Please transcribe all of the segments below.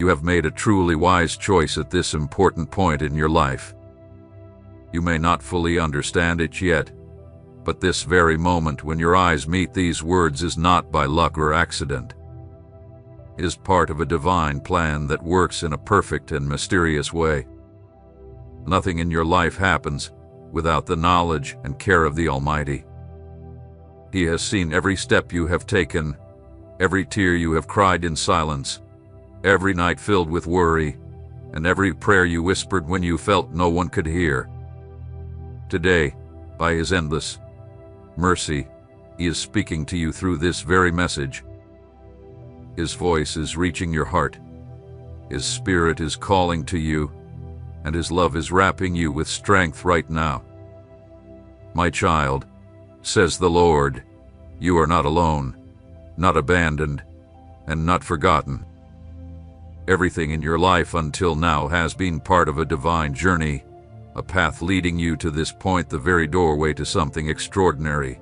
You have made a truly wise choice at this important point in your life. You may not fully understand it yet, but this very moment when your eyes meet these words is not by luck or accident. It is part of a divine plan that works in a perfect and mysterious way. Nothing in your life happens without the knowledge and care of the Almighty. He has seen every step you have taken, every tear you have cried in silence, every night filled with worry, and every prayer you whispered when you felt no one could hear. Today, by His endless mercy, He is speaking to you through this very message. His voice is reaching your heart. His Spirit is calling to you, and His love is wrapping you with strength right now. My child, says the Lord, you are not alone, not abandoned, and not forgotten. Everything in your life until now has been part of a divine journey, a path leading you to this point, the very doorway to something extraordinary.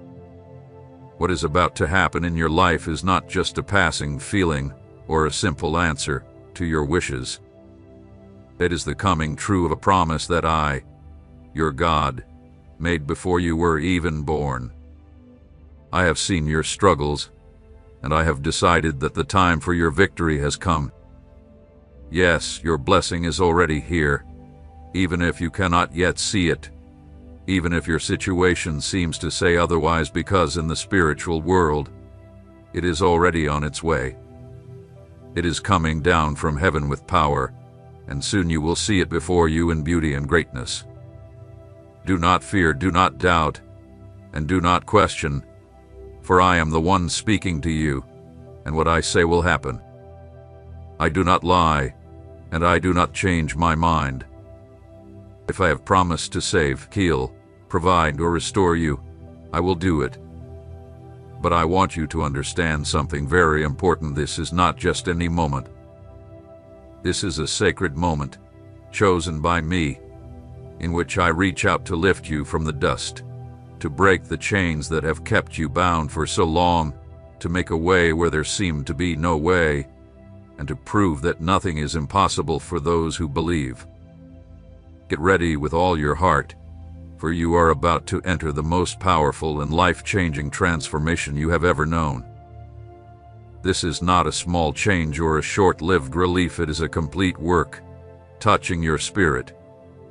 What is about to happen in your life is not just a passing feeling or a simple answer to your wishes. It is the coming true of a promise that I, your God, made before you were even born. I have seen your struggles, and I have decided that the time for your victory has come. Yes, your blessing is already here, even if you cannot yet see it, even if your situation seems to say otherwise, because in the spiritual world, it is already on its way. It is coming down from heaven with power, and soon you will see it before you in beauty and greatness. Do not fear, do not doubt, and do not question, for I am the one speaking to you, and what I say will happen. I do not lie, and I do not change my mind. If I have promised to save, heal, provide, or restore you, I will do it. But I want you to understand something very important. This is not just any moment. This is a sacred moment, chosen by me, in which I reach out to lift you from the dust, to break the chains that have kept you bound for so long, to make a way where there seemed to be no way, and to prove that nothing is impossible for those who believe. Get ready with all your heart, for you are about to enter the most powerful and life-changing transformation you have ever known. This is not a small change or a short-lived relief. It is a complete work, touching your spirit,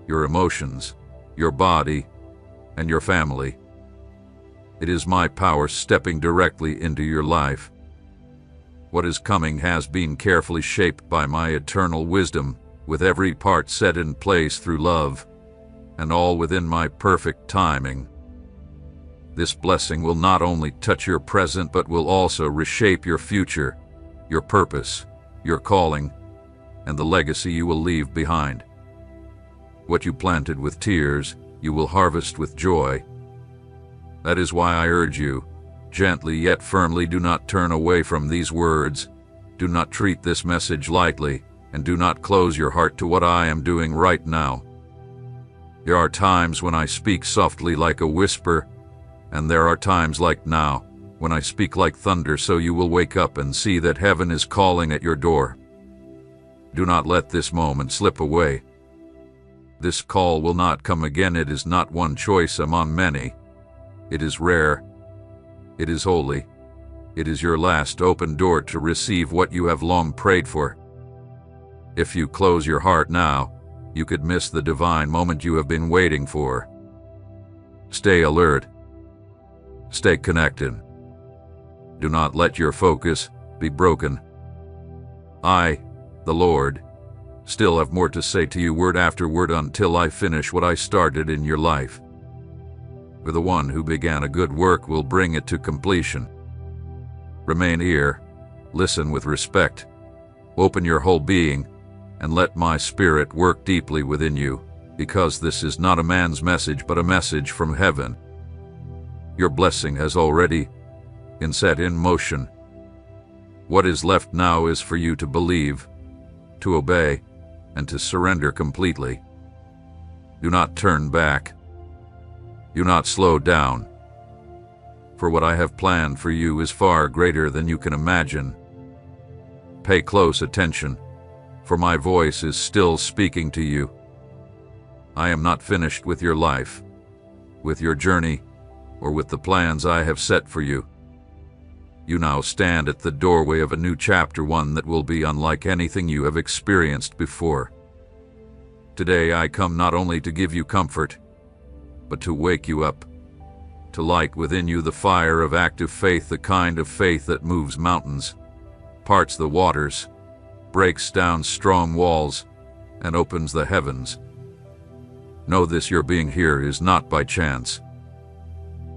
your emotions, your body, and your family. It is my power stepping directly into your life. What is coming has been carefully shaped by my eternal wisdom, with every part set in place through love, and all within my perfect timing. This blessing will not only touch your present, but will also reshape your future, your purpose, your calling, and the legacy you will leave behind. What you planted with tears, you will harvest with joy. That is why I urge you, gently yet firmly, do not turn away from these words. Do not treat this message lightly, and do not close your heart to what I am doing right now. There are times when I speak softly like a whisper, and there are times like now, when I speak like thunder, so you will wake up and see that heaven is calling at your door. Do not let this moment slip away. This call will not come again. It is not one choice among many. It is rare. It is holy. It is your last open door to receive what you have long prayed for. If you close your heart now, you could miss the divine moment you have been waiting for. Stay alert. Stay connected. Do not let your focus be broken. I, the Lord, still have more to say to you word after word until I finish what I started in your life. For the one who began a good work will bring it to completion. Remain here, listen with respect, open your whole being, and let my Spirit work deeply within you, because this is not a man's message but a message from heaven. Your blessing has already been set in motion. What is left now is for you to believe, to obey, and to surrender completely. Do not turn back. Do not slow down. For what I have planned for you is far greater than you can imagine. Pay close attention, for my voice is still speaking to you. I am not finished with your life, with your journey, or with the plans I have set for you. You now stand at the doorway of a new chapter, one that will be unlike anything you have experienced before. Today I come not only to give you comfort, but to wake you up, to light within you the fire of active faith, the kind of faith that moves mountains, parts the waters, breaks down strong walls, and opens the heavens. Know this: your being here is not by chance.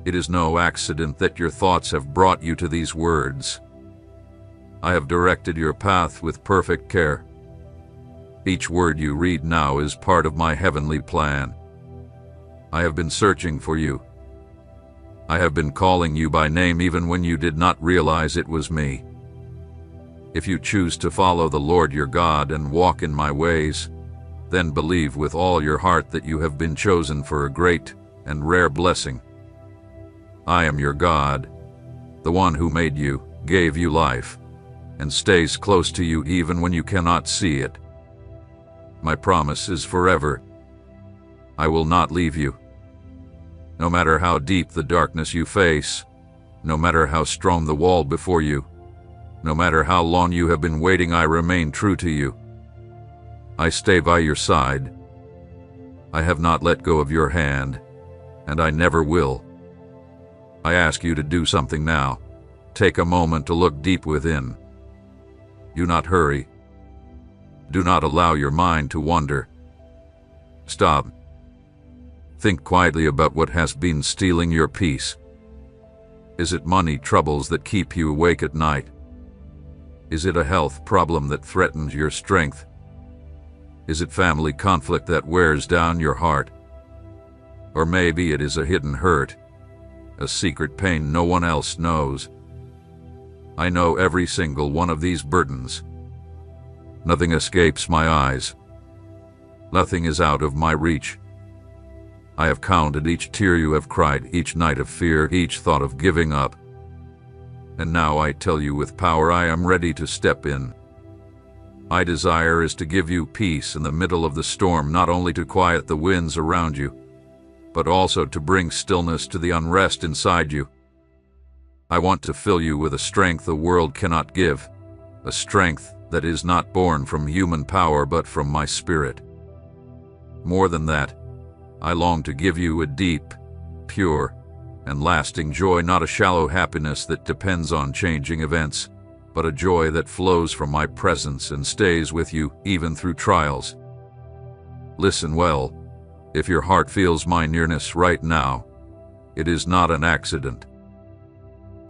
It is no accident that your thoughts have brought you to these words. I have directed your path with perfect care. Each word you read now is part of my heavenly plan. I have been searching for you. I have been calling you by name even when you did not realize it was me. If you choose to follow the Lord your God and walk in my ways, then believe with all your heart that you have been chosen for a great and rare blessing. I am your God, the one who made you, gave you life, and stays close to you even when you cannot see it. My promise is forever. I will not leave you. No matter how deep the darkness you face, no matter how strong the wall before you, no matter how long you have been waiting, I remain true to you. I stay by your side. I have not let go of your hand, and I never will. I ask you to do something now. Take a moment to look deep within. Do not hurry. Do not allow your mind to wander. Stop. Think quietly about what has been stealing your peace. Is it money troubles that keep you awake at night? Is it a health problem that threatens your strength? Is it family conflict that wears down your heart? Or maybe it is a hidden hurt, a secret pain no one else knows. I know every single one of these burdens. Nothing escapes my eyes. Nothing is out of my reach. I have counted each tear you have cried, each night of fear, each thought of giving up. And now I tell you with power, I am ready to step in. My desire is to give you peace in the middle of the storm, not only to quiet the winds around you, but also to bring stillness to the unrest inside you. I want to fill you with a strength the world cannot give, a strength that is not born from human power but from my Spirit. More than that, I long to give you a deep, pure, and lasting joy, not a shallow happiness that depends on changing events, but a joy that flows from my presence and stays with you even through trials. Listen well. If your heart feels my nearness right now, it is not an accident.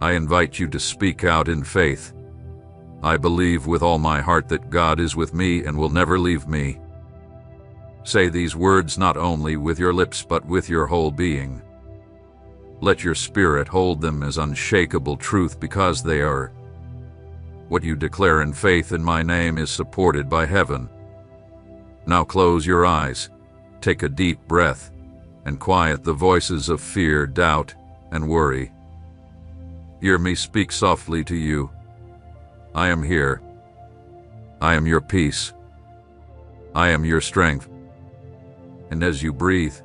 I invite you to speak out in faith. I believe with all my heart that God is with me and will never leave me. Say these words not only with your lips but with your whole being. Let your spirit hold them as unshakable truth, because they are. What you declare in faith in my name is supported by heaven. Now close your eyes, take a deep breath, and quiet the voices of fear, doubt, and worry. Hear me speak softly to you. I am here. I am your peace. I am your strength. And as you breathe,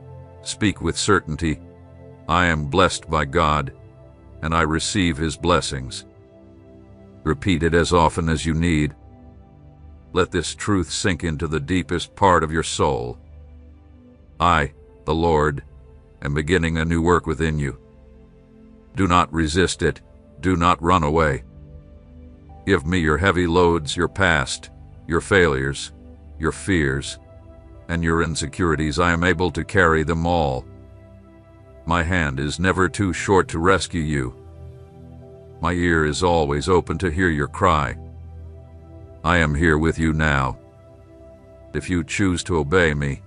speak with certainty. I am blessed by God, and I receive His blessings. Repeat it as often as you need. Let this truth sink into the deepest part of your soul. I, the Lord, am beginning a new work within you. Do not resist it. Do not run away. Give me your heavy loads, your past, your failures, your fears, and your insecurities. I am able to carry them all. My hand is never too short to rescue you. My ear is always open to hear your cry. I am here with you now. If you choose to obey me,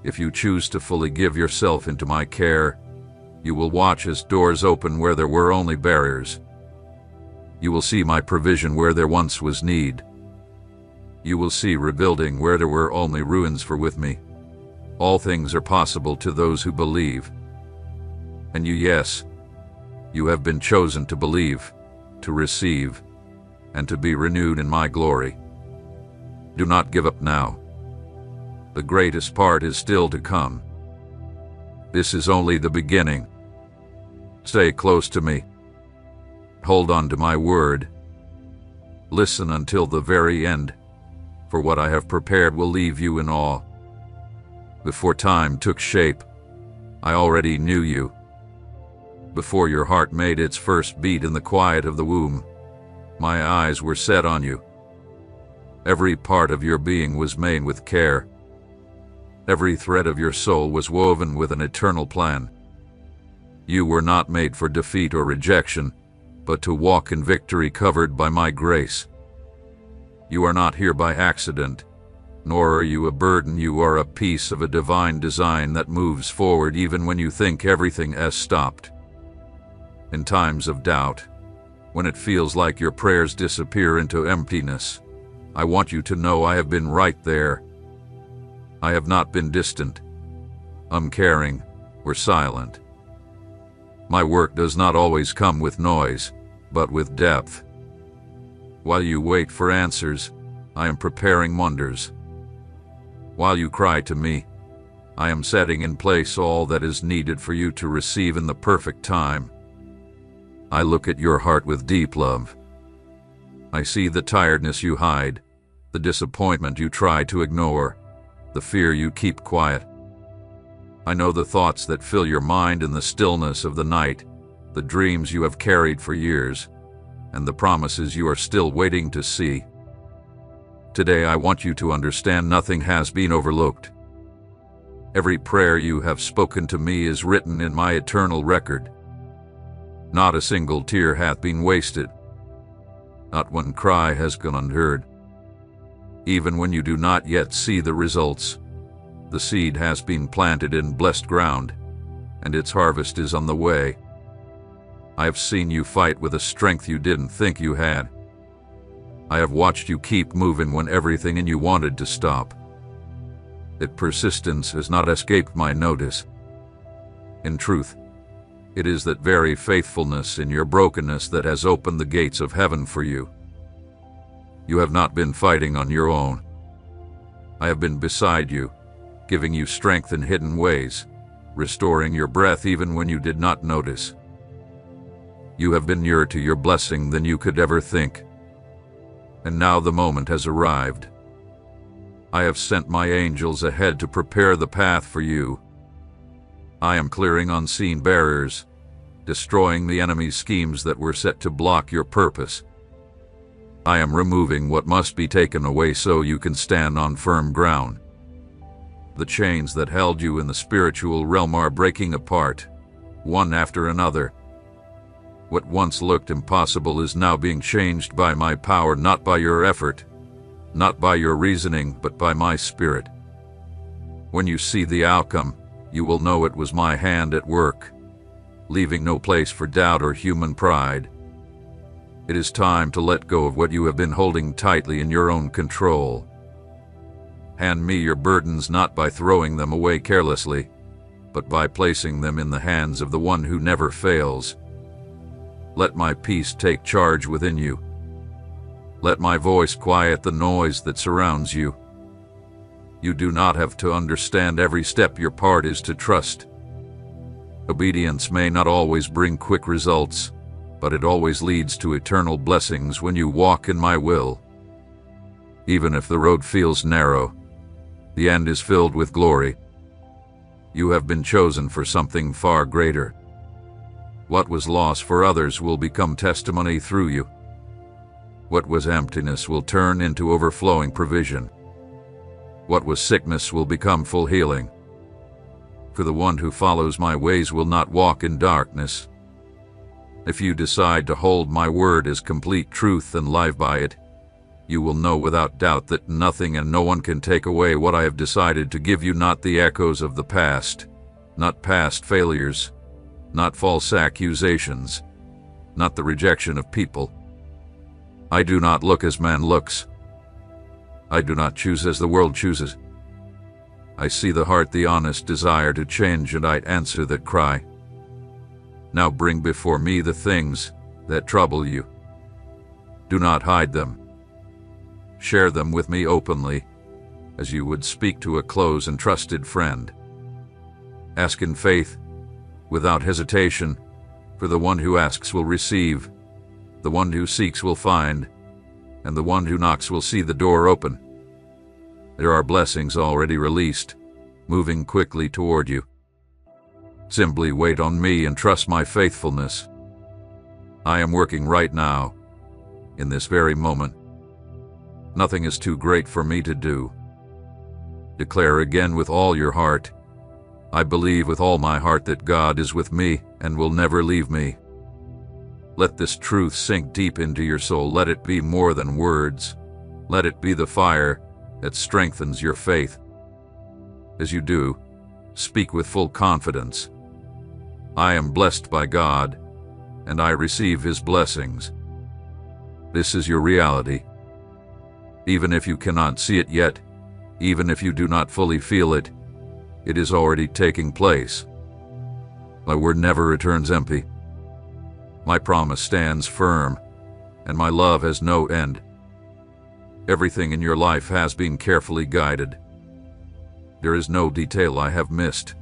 if you choose to fully give yourself into my care, you will watch as doors open where there were only barriers. You will see my provision where there once was need. You will see rebuilding where there were only ruins, for with me, all things are possible to those who believe. And yes, you have been chosen to believe, to receive, and to be renewed in my glory. Do not give up now. The greatest part is still to come. This is only the beginning. Stay close to me. Hold on to my word. Listen until the very end, for what I have prepared will leave you in awe. Before time took shape, I already knew you. Before your heart made its first beat in the quiet of the womb, my eyes were set on you. Every part of your being was made with care. Every thread of your soul was woven with an eternal plan. You were not made for defeat or rejection, but to walk in victory covered by my grace. You are not here by accident, nor are you a burden. You are a piece of a divine design that moves forward even when you think everything has stopped. In times of doubt, when it feels like your prayers disappear into emptiness, I want you to know I have been right there. I have not been distant, uncaring, or silent. My work does not always come with noise, but with depth. While you wait for answers, I am preparing wonders. While you cry to me, I am setting in place all that is needed for you to receive in the perfect time. I look at your heart with deep love. I see the tiredness you hide, the disappointment you try to ignore, the fear you keep quiet. I know the thoughts that fill your mind in the stillness of the night, the dreams you have carried for years, and the promises you are still waiting to see. Today I want you to understand nothing has been overlooked. Every prayer you have spoken to me is written in my eternal record. Not a single tear hath been wasted. Not one cry has gone unheard. Even when you do not yet see the results, the seed has been planted in blessed ground, and its harvest is on the way. I have seen you fight with a strength you didn't think you had. I have watched you keep moving when everything in you wanted to stop. That persistence has not escaped my notice. In truth, it is that very faithfulness in your brokenness that has opened the gates of heaven for you. You have not been fighting on your own. I have been beside you, giving you strength in hidden ways, restoring your breath even when you did not notice. You have been nearer to your blessing than you could ever think. And now the moment has arrived. I have sent my angels ahead to prepare the path for you. I am clearing unseen barriers, destroying the enemy's schemes that were set to block your purpose. I am removing what must be taken away so you can stand on firm ground. The chains that held you in the spiritual realm are breaking apart, one after another. What once looked impossible is now being changed by my power, not by your effort, not by your reasoning, but by my Spirit. When you see the outcome, you will know it was my hand at work, leaving no place for doubt or human pride. It is time to let go of what you have been holding tightly in your own control. Hand me your burdens not by throwing them away carelessly, but by placing them in the hands of the one who never fails. Let my peace take charge within you. Let my voice quiet the noise that surrounds you. You do not have to understand every step. Your part is to trust. Obedience may not always bring quick results, but it always leads to eternal blessings when you walk in my will. Even if the road feels narrow, the end is filled with glory. You have been chosen for something far greater. What was lost for others will become testimony through you. What was emptiness will turn into overflowing provision. What was sickness will become full healing. For the one who follows my ways will not walk in darkness. If you decide to hold my word as complete truth and live by it, you will know without doubt that nothing and no one can take away what I have decided to give you, not the echoes of the past, not past failures, not false accusations, not the rejection of people. I do not look as man looks. I do not choose as the world chooses. I see the heart, the honest desire to change, and I answer that cry. Now bring before me the things that trouble you. Do not hide them. Share them with me openly, as you would speak to a close and trusted friend. Ask in faith, without hesitation, for the one who asks will receive, the one who seeks will find, and the one who knocks will see the door open. There are blessings already released, moving quickly toward you. Simply wait on me and trust my faithfulness. I am working right now, in this very moment. Nothing is too great for me to do. Declare again with all your heart, I believe with all my heart that God is with me and will never leave me. Let this truth sink deep into your soul. Let it be more than words. Let it be the fire that strengthens your faith. As you do, speak with full confidence. I am blessed by God, and I receive His blessings. This is your reality. Even if you cannot see it yet, even if you do not fully feel it, it is already taking place. My word never returns empty. My promise stands firm, and my love has no end. Everything in your life has been carefully guided. There is no detail I have missed,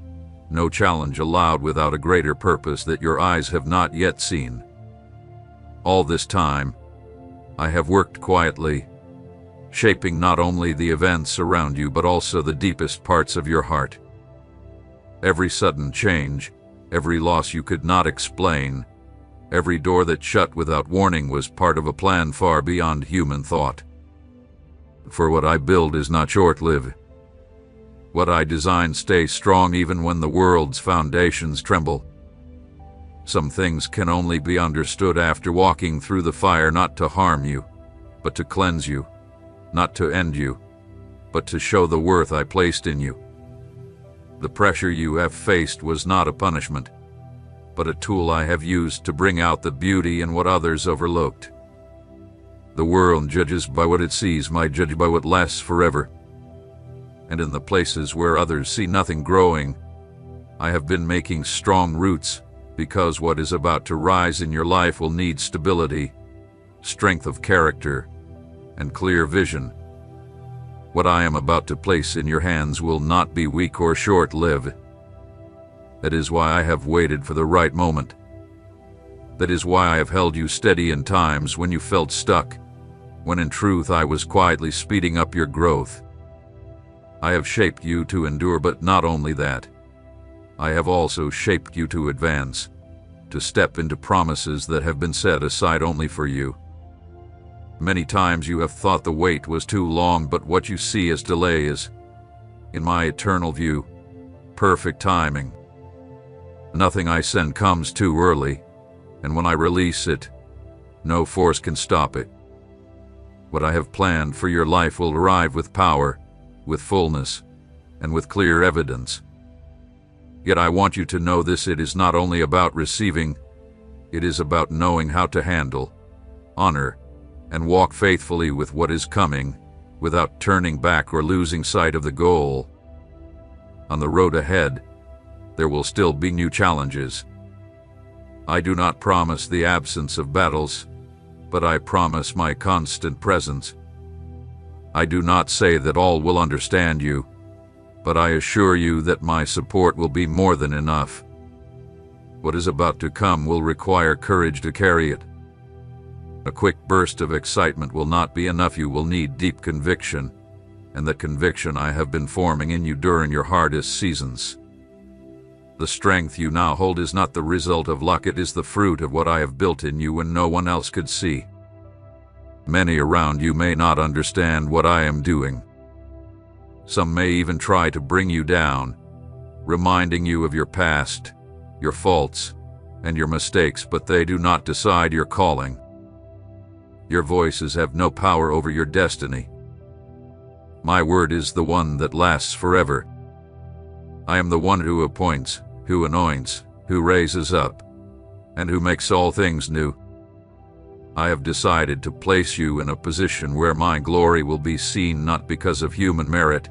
no challenge allowed without a greater purpose that your eyes have not yet seen. All this time, I have worked quietly, shaping not only the events around you but also the deepest parts of your heart. Every sudden change, every loss you could not explain, every door that shut without warning was part of a plan far beyond human thought. For what I build is not short-lived. What I design stays strong even when the world's foundations tremble. Some things can only be understood after walking through the fire, not to harm you, but to cleanse you, not to end you, but to show the worth I placed in you. The pressure you have faced was not a punishment, but a tool I have used to bring out the beauty in what others overlooked. The world judges by what it sees, I judge by what lasts forever. And in the places where others see nothing growing, I have been making strong roots, because what is about to rise in your life will need stability, strength of character, and clear vision. What I am about to place in your hands will not be weak or short-lived. That is why I have waited for the right moment. That is why I have held you steady in times when you felt stuck, when in truth I was quietly speeding up your growth. I have shaped you to endure, but not only that. I have also shaped you to advance, to step into promises that have been set aside only for you. Many times you have thought the wait was too long, but what you see as delay is, in my eternal view, perfect timing. Nothing I send comes too early, and when I release it, no force can stop it. What I have planned for your life will arrive with power, with fullness, and with clear evidence. Yet I want you to know this: it is not only about receiving, it is about knowing how to handle, honor, and walk faithfully with what is coming, without turning back or losing sight of the goal. On the road ahead, there will still be new challenges. I do not promise the absence of battles, but I promise my constant presence. I do not say that all will understand you, but I assure you that my support will be more than enough. What is about to come will require courage to carry it. A quick burst of excitement will not be enough. You will need deep conviction, and the conviction I have been forming in you during your hardest seasons. The strength you now hold is not the result of luck, it is the fruit of what I have built in you when no one else could see. Many around you may not understand what I am doing. Some may even try to bring you down, reminding you of your past, your faults, and your mistakes, but they do not decide your calling. Your voices have no power over your destiny. My word is the one that lasts forever. I am the one who appoints, who anoints, who raises up, and who makes all things new. I have decided to place you in a position where my glory will be seen, not because of human merit,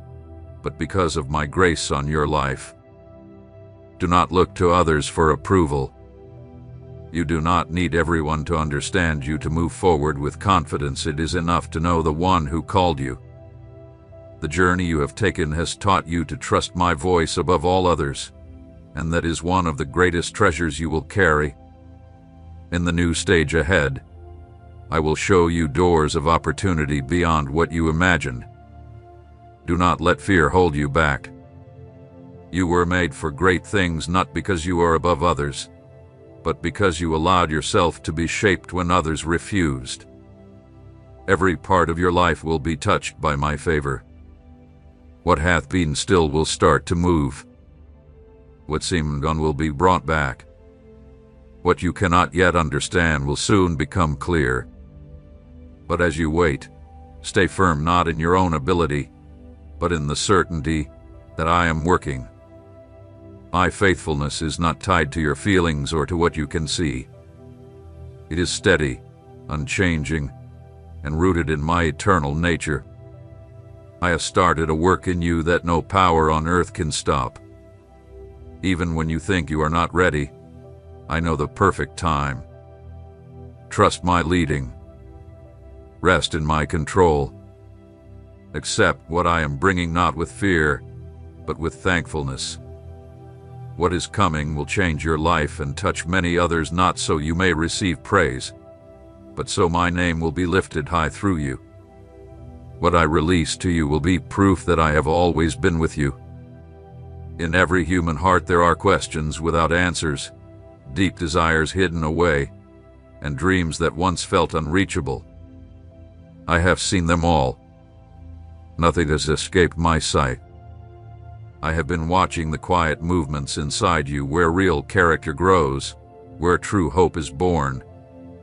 but because of my grace on your life. Do not look to others for approval. You do not need everyone to understand you to move forward with confidence. It is enough to know the one who called you. The journey you have taken has taught you to trust my voice above all others, and that is one of the greatest treasures you will carry. In the new stage ahead, I will show you doors of opportunity beyond what you imagined. Do not let fear hold you back. You were made for great things, not because you are above others, but because you allowed yourself to be shaped when others refused. Every part of your life will be touched by my favor. What hath been still will start to move. What seemed gone will be brought back. What you cannot yet understand will soon become clear. But as you wait, stay firm not in your own ability, but in the certainty that I am working. My faithfulness is not tied to your feelings or to what you can see. It is steady, unchanging, and rooted in my eternal nature. I have started a work in you that no power on earth can stop. Even when you think you are not ready, I know the perfect time. Trust my leading. Rest in my control. Accept what I am bringing, not with fear, but with thankfulness. What is coming will change your life and touch many others, not so you may receive praise, but so my name will be lifted high through you. What I release to you will be proof that I have always been with you. In every human heart there are questions without answers, deep desires hidden away, and dreams that once felt unreachable. I have seen them all. Nothing has escaped my sight. I have been watching the quiet movements inside you, where real character grows, where true hope is born,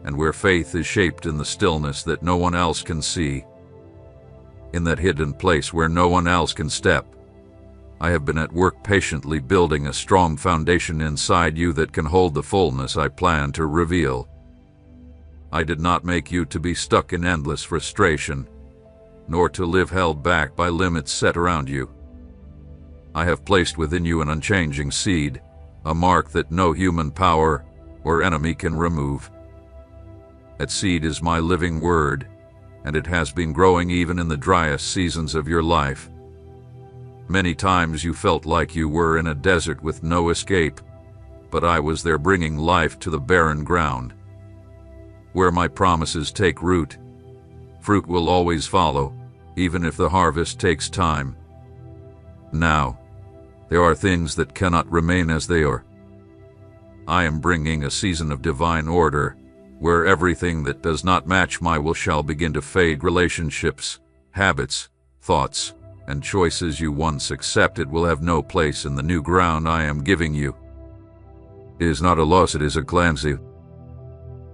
and where faith is shaped in the stillness that no one else can see. In that hidden place where no one else can step, I have been at work patiently building a strong foundation inside you that can hold the fullness I plan to reveal. I did not make you to be stuck in endless frustration, nor to live held back by limits set around you. I have placed within you an unchanging seed, a mark that no human power or enemy can remove. That seed is my living word, and it has been growing even in the driest seasons of your life. Many times you felt like you were in a desert with no escape, but I was there bringing life to the barren ground. Where my promises take root, fruit will always follow, even if the harvest takes time. Now, there are things that cannot remain as they are. I am bringing a season of divine order, where everything that does not match my will shall begin to fade. Relationships, habits, thoughts, and choices you once accepted will have no place in the new ground I am giving you. It is not a loss, it is a cleansing.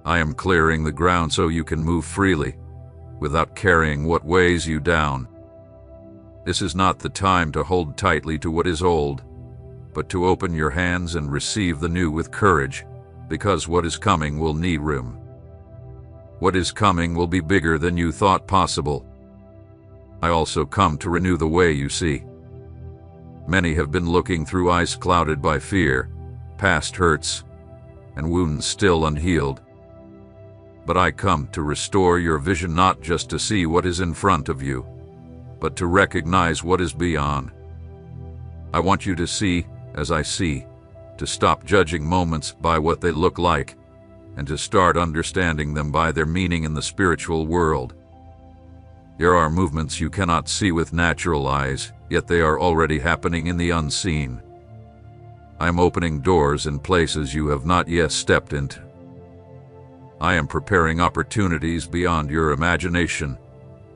I am clearing the ground so you can move freely, without carrying what weighs you down. This is not the time to hold tightly to what is old, but to open your hands and receive the new with courage, because what is coming will need room. What is coming will be bigger than you thought possible. I also come to renew the way you see. Many have been looking through eyes clouded by fear, past hurts, and wounds still unhealed. But I come to restore your vision, not just to see what is in front of you, but to recognize what is beyond. I want you to see as I see, to stop judging moments by what they look like, and to start understanding them by their meaning in the spiritual world. There are movements you cannot see with natural eyes, yet they are already happening in the unseen. I am opening doors in places you have not yet stepped into. I am preparing opportunities beyond your imagination,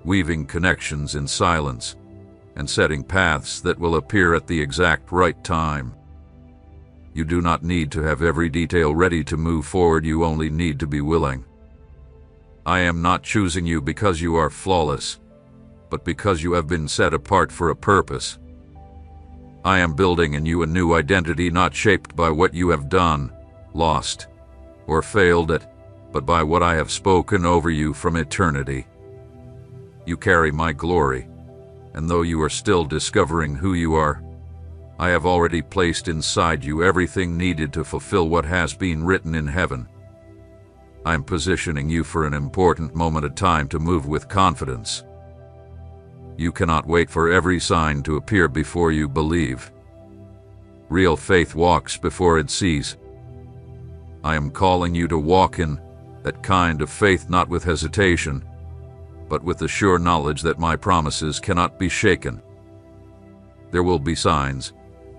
weaving connections in silence, and setting paths that will appear at the exact right time. You do not need to have every detail ready to move forward, you only need to be willing. I am not choosing you because you are flawless, but because you have been set apart for a purpose. I am building in you a new identity, not shaped by what you have done, lost, or failed at, but by what I have spoken over you from eternity. You carry my glory, and though you are still discovering who you are, I have already placed inside you everything needed to fulfill what has been written in heaven. I am positioning you for an important moment of time to move with confidence. You cannot wait for every sign to appear before you believe. Real faith walks before it sees. I am calling you to walk in that kind of faith, not with hesitation, but with the sure knowledge that my promises cannot be shaken. There will be signs,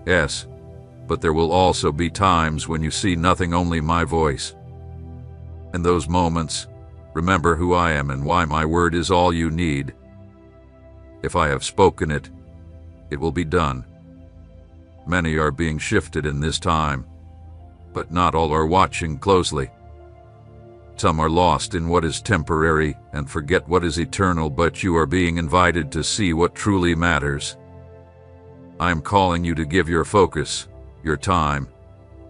yes, but there will also be times when you see nothing, only my voice. In those moments, remember who I am and why my word is all you need. If I have spoken it, it will be done. Many are being shifted in this time, but not all are watching closely. Some are lost in what is temporary and forget what is eternal, but you are being invited to see what truly matters. I am calling you to give your focus, your time,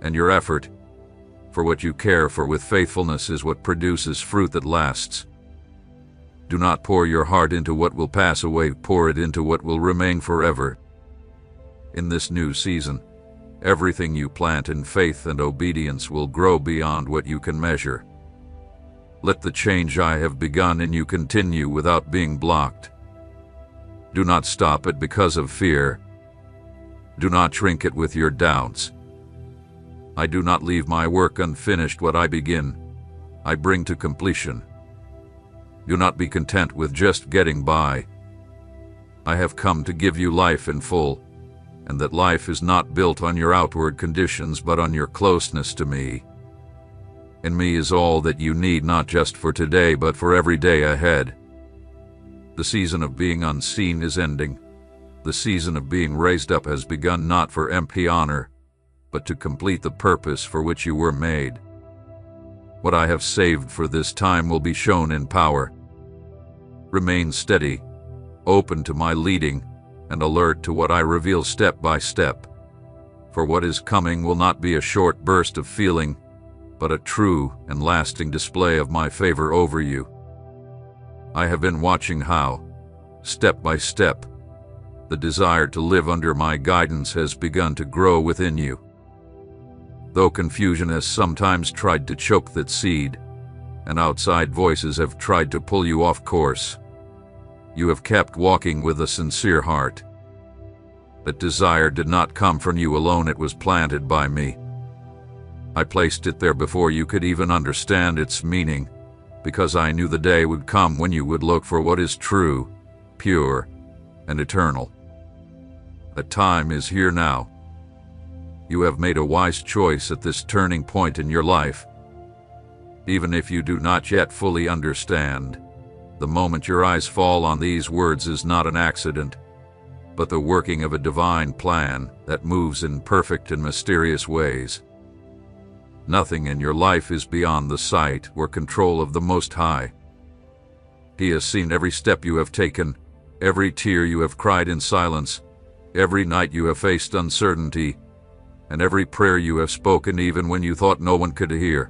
and your effort, for what you care for with faithfulness is what produces fruit that lasts. Do not pour your heart into what will pass away, pour it into what will remain forever. In this new season, everything you plant in faith and obedience will grow beyond what you can measure. Let the change I have begun in you continue without being blocked. Do not stop it because of fear. Do not shrink it with your doubts. I do not leave my work unfinished. What I begin, I bring to completion. Do not be content with just getting by. I have come to give you life in full, and that life is not built on your outward conditions but on your closeness to me. In me is all that you need, not just for today but for every day ahead. The season of being unseen is ending. The season of being raised up has begun, not for empty honor, but to complete the purpose for which you were made. What I have saved for this time will be shown in power. Remain steady, open to my leading, and alert to what I reveal step by step. For what is coming will not be a short burst of feeling, but a true and lasting display of my favor over you. I have been watching how, step by step, the desire to live under my guidance has begun to grow within you. Though confusion has sometimes tried to choke that seed, and outside voices have tried to pull you off course, you have kept walking with a sincere heart. That desire did not come from you alone, it was planted by me. I placed it there before you could even understand its meaning, because I knew the day would come when you would look for what is true, pure, and eternal. The time is here now. You have made a wise choice at this turning point in your life. Even if you do not yet fully understand, the moment your eyes fall on these words is not an accident, but the working of a divine plan that moves in perfect and mysterious ways. Nothing in your life is beyond the sight or control of the Most High. He has seen every step you have taken, every tear you have cried in silence, every night you have faced uncertainty, and every prayer you have spoken even when you thought no one could hear.